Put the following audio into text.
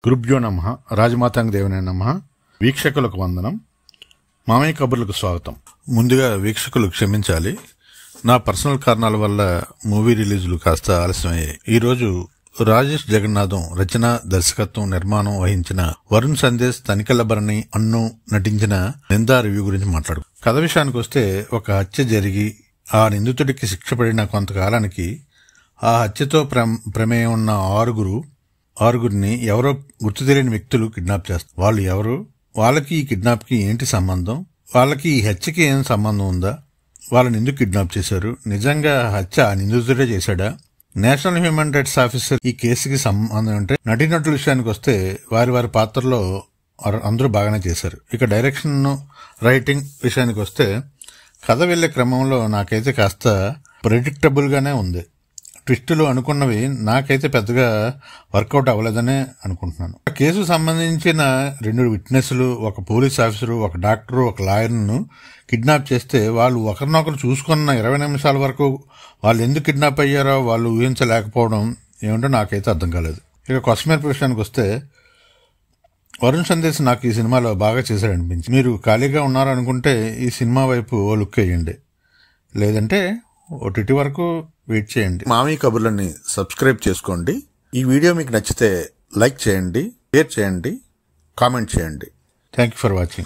గురుభ్యో నమః. రాజమాతాంగ దేవనే నమః. వీక్షకులకు వందనం. మామయ్య కబుర్లకు స్వాగతం. ముందుగా వీక్షకులు క్షమించాలి, నా పర్సనల్ కారణాల వల్ల మూవీ రిలీజులు కాస్త ఆలస్యమయ్యాయి. ఈరోజు రాజేష్ జగన్నాథం రచన, దర్శకత్వం, నిర్మాణం వహించిన వరుణ్ సందేశ్, తనికెళ్ల భరణి, అన్ను నటించిన నిందా రివ్యూ గురించి మాట్లాడు. కథ విషయానికి వస్తే, ఒక హత్య జరిగి ఆ నిందితుడికి శిక్ష పడిన కొంతకాలానికి ఆ హత్యతో ప్రమేయం ఉన్న ఆరుగురిని ఎవరో గుర్తు తెలియని వ్యక్తులు కిడ్నాప్ చేస్తారు. వాళ్ళు ఎవరు, వాళ్ళకి ఈ కిడ్నాప్ కి ఏంటి సంబంధం, వాళ్ళకి ఈ హత్యకి ఏం సంబంధం ఉందా, వాళ్ళని ఎందుకు కిడ్నాప్ చేశారు, నిజంగా హత్య ఆ నిందితుడే చేశాడా, నేషనల్ హ్యూమన్ రైట్స్ ఆఫీసర్ ఈ కేసుకి సంబంధం అంటే, నటీనటుల విషయానికి వస్తే వారి వారి పాత్రలో అందరూ బాగానే చేశారు. ఇక డైరెక్షన్, రైటింగ్ విషయానికి వస్తే కథ వెళ్లే క్రమంలో నాకైతే కాస్త ప్రెడిక్టబుల్ గానే ఉంది. ట్విస్టులు అనుకున్నవి నాకైతే పెద్దగా వర్కౌట్ అవ్వలేదనే అనుకుంటున్నాను. కేసుకు సంబంధించిన 2 విట్నెస్లు, ఒక పోలీస్ ఆఫీసరు, ఒక డాక్టరు, ఒక లాయర్ను కిడ్నాప్ చేస్తే వాళ్ళు ఒకరినొకరు చూసుకున్న 20 నిమిషాల వరకు వాళ్ళు ఎందుకు కిడ్నాప్ అయ్యారో వాళ్ళు ఊహించలేకపోవడం ఏమిటో నాకైతే అర్థం కాలేదు. ఇక కొసమేర విషయానికి వస్తే, వరుణ్ సందేశ్ నాకు ఈ సినిమాలో బాగా చేశాడనిపించింది. మీరు ఖాళీగా ఉన్నారనుకుంటే ఈ సినిమా వైపు ఓ లుక్ వేయండి, లేదంటే ఓటీటీ వరకు వెయిట్ చేయండి. మామయ్య కబుర్లని సబ్స్క్రైబ్ చేసుకోండి. ఈ వీడియో మీకు నచ్చితే లైక్ చేయండి, షేర్ చేయండి, కామెంట్ చేయండి. Thank you for watching.